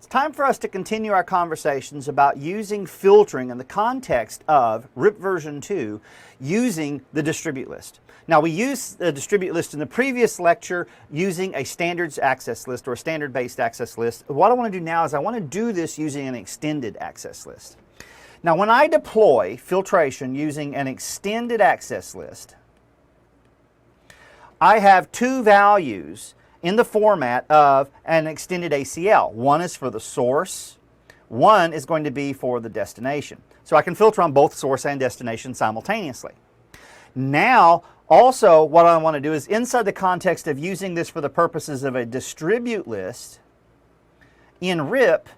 time for us to continue our conversations about using filtering in the context of RIPv2 using the distribute list. Now, we used the distribute list in the previous lecture using a standards access list or a standard-based access list. What I want to do now is I want to do this using an extended access list. Now, when I deploy filtration using an extended access list, I have two values in the format of an extended ACL. One is for the source, one is going to be for the destination. So I can filter on both source and destination simultaneously. Now, also what I want to do is inside the context of using this for the purposes of a distribute list in RIP,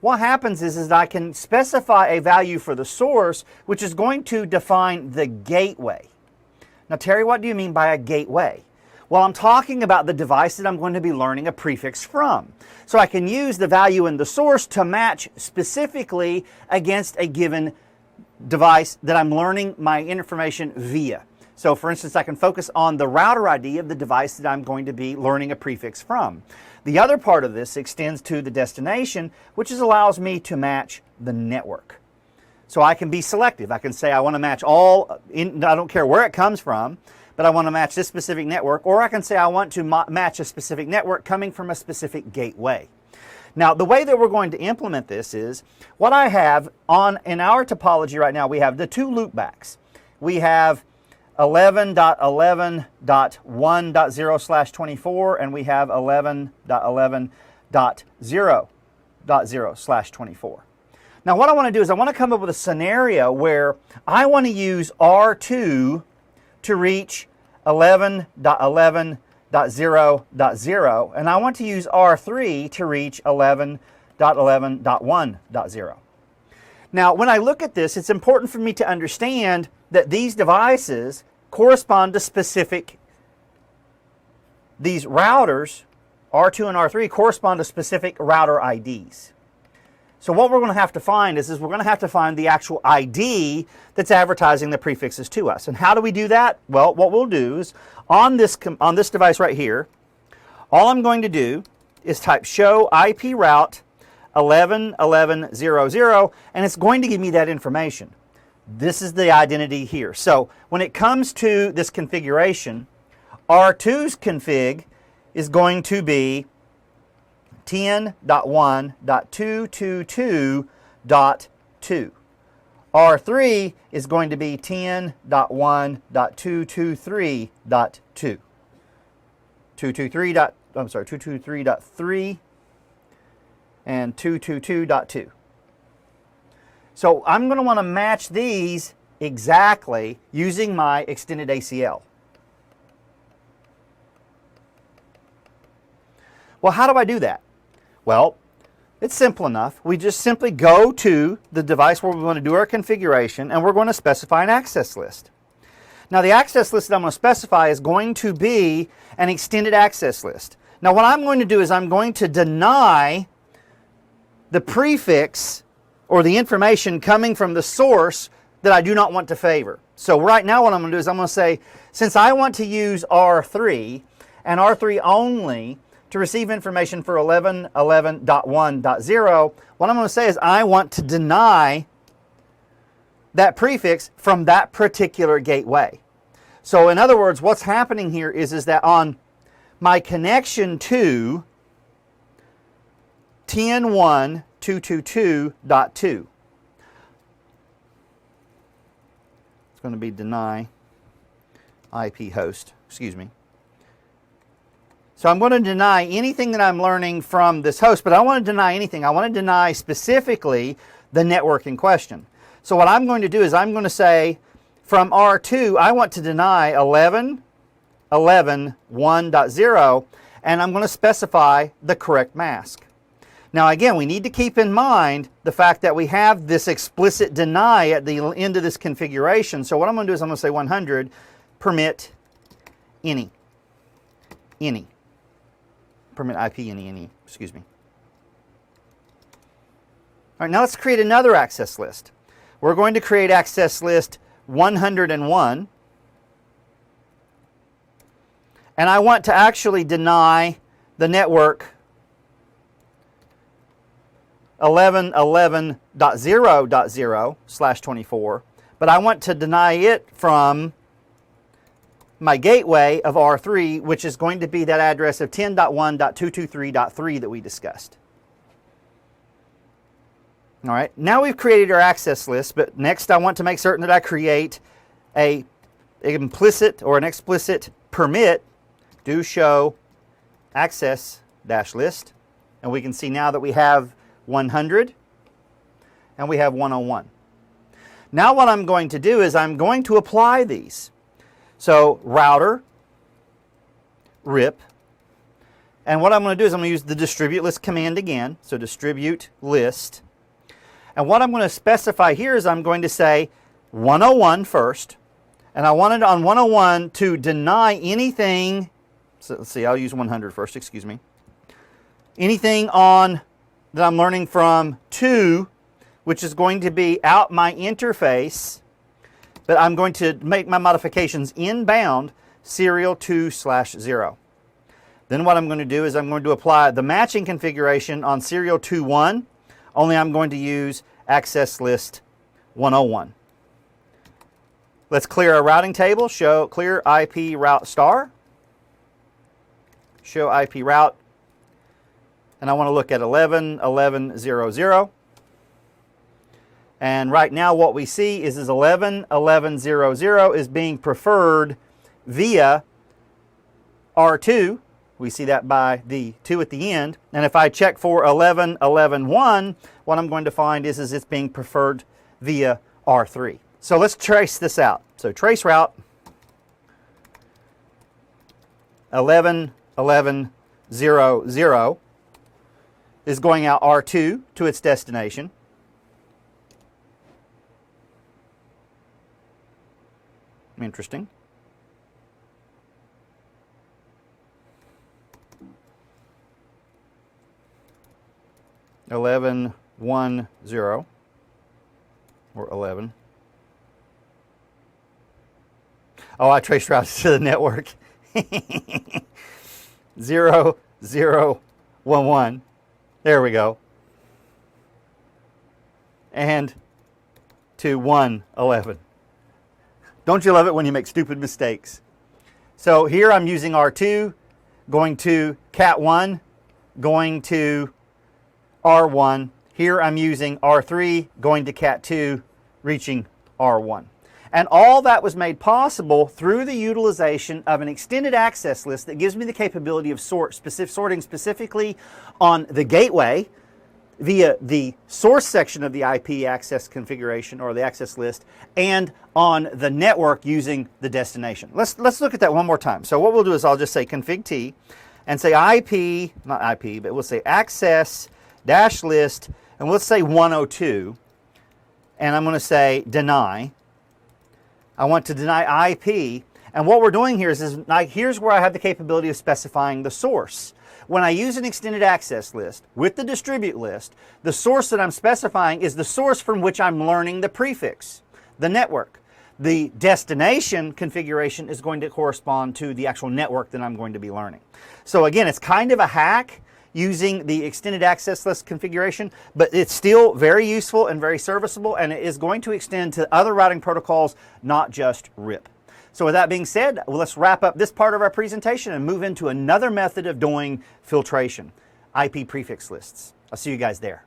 what happens is I can specify a value for the source, which is going to define the gateway. Now, Terry, what do you mean by a gateway? Well, I'm talking about the device that I'm going to be learning a prefix from. So I can use the value in the source to match specifically against a given device that I'm learning my information via. So for instance, I can focus on the router ID of the device that I'm going to be learning a prefix from. The other part of this extends to the destination, which allows me to match the network. So I can be selective. I can say I want to match all, I don't care where it comes from, but I want to match this specific network, or I can say I want to match a specific network coming from a specific gateway. Now, the way that we're going to implement this is what I have in our topology right now. We have the two loopbacks. We have 11.11.1.0/24 and we have 11.11.0.0/24. Now, what I want to do is I want to come up with a scenario where I want to use R2 to reach 11.11.0.0, and I want to use R3 to reach 11.11.1.0. Now, when I look at this, it's important for me to understand that these devices correspond to these routers, R2 and R3, correspond to specific router IDs. So what we're going to have to find is we're going to have to find the actual ID that's advertising the prefixes to us. And how do we do that? Well, what we'll do is on this device right here, all I'm going to do is type show IP route 11.11.0.0, and it's going to give me that information. This is the identity here. So when it comes to this configuration, R2's config is going to be 10.1.222.2. R3 is going to be 10.1.223.2. 223.3 and 222.2. So I'm going to want to match these exactly using my extended ACL. Well, how do I do that? Well, it's simple enough. We just simply go to the device where we want to do our configuration, and we're going to specify an access list. Now, the access list that I'm going to specify is going to be an extended access list. Now, what I'm going to do is I'm going to deny the prefix or the information coming from the source that I do not want to favor. So right now what I'm going to do is I'm going to say, since I want to use R3 and R3 only to receive information for 11.11.1.0, what I'm going to say is I want to deny that prefix from that particular gateway. So in other words, what's happening here is that on my connection to 10.1.222.2, it's going to be deny IP host, excuse me. So I'm going to deny anything that I'm learning from this host, but I don't want to deny anything. I want to deny specifically the network in question. So what I'm going to do is I'm going to say from R2, I want to deny 11.11.1.0, and I'm going to specify the correct mask. Now again, we need to keep in mind the fact that we have this explicit deny at the end of this configuration. So what I'm going to do is I'm going to say 100 permit any. Permit IP any, excuse me. All right, now let's create another access list. We're going to create access list 101. And I want to actually deny the network 11.11.0.0/24, but I want to deny it from my gateway of R3, which is going to be that address of 10.1.223.3 that we discussed. All right, now we've created our access list, but next I want to make certain that I create an implicit or an explicit permit do show access dash list, and we can see now that we have 100 and we have 101. Now what I'm going to do is I'm going to apply these. So router, RIP, and what I'm going to do is I'm going to use the distribute list command again, so distribute list. And what I'm going to specify here is I'm going to say 101 first, and I wanted on 101 to deny anything, so let's see, I'll use 100 first, excuse me. Anything on that I'm learning from 2, which is going to be out my interface, but I'm going to make my modifications inbound serial 2/0. Then what I'm going to do is I'm going to apply the matching configuration on serial 2.1, only I'm going to use access list 101. Let's clear our routing table, show clear IP route star, show IP route, and I want to look at 11.11.0.0. And right now what we see is 11.11.0.0 is being preferred via R2. We see that by the 2 at the end. And if I check for 11.11.1, what I'm going to find is it's being preferred via R3. So let's trace this out. So trace route 11.11.0.0 is going out R2 to its destination. Interesting. (11.1.0) or 11. Oh, I traced routes to the network. 0.0.1.1. There we go. And to 1.11. Don't you love it when you make stupid mistakes? So here I'm using R2, going to cat1, going to R1. Here I'm using R3, going to cat2, reaching R1. And all that was made possible through the utilization of an extended access list that gives me the capability of sorting specifically on the gateway via the source section of the IP access configuration or the access list, and on the network using the destination. Let's look at that one more time. So what we'll do is I'll just say config T and say IP, not IP, but we'll say access dash list, and let's say 102, and I'm going to say deny. I want to deny IP, and what we're doing here is here's where I have the capability of specifying the source. When I use an extended access list with the distribute list, the source that I'm specifying is the source from which I'm learning the prefix, the network. The destination configuration is going to correspond to the actual network that I'm going to be learning. So again, it's kind of a hack using the extended access list configuration, but it's still very useful and very serviceable, and it is going to extend to other routing protocols, not just RIP. So with that being said, let's wrap up this part of our presentation and move into another method of doing filtration, IP prefix lists. I'll see you guys there.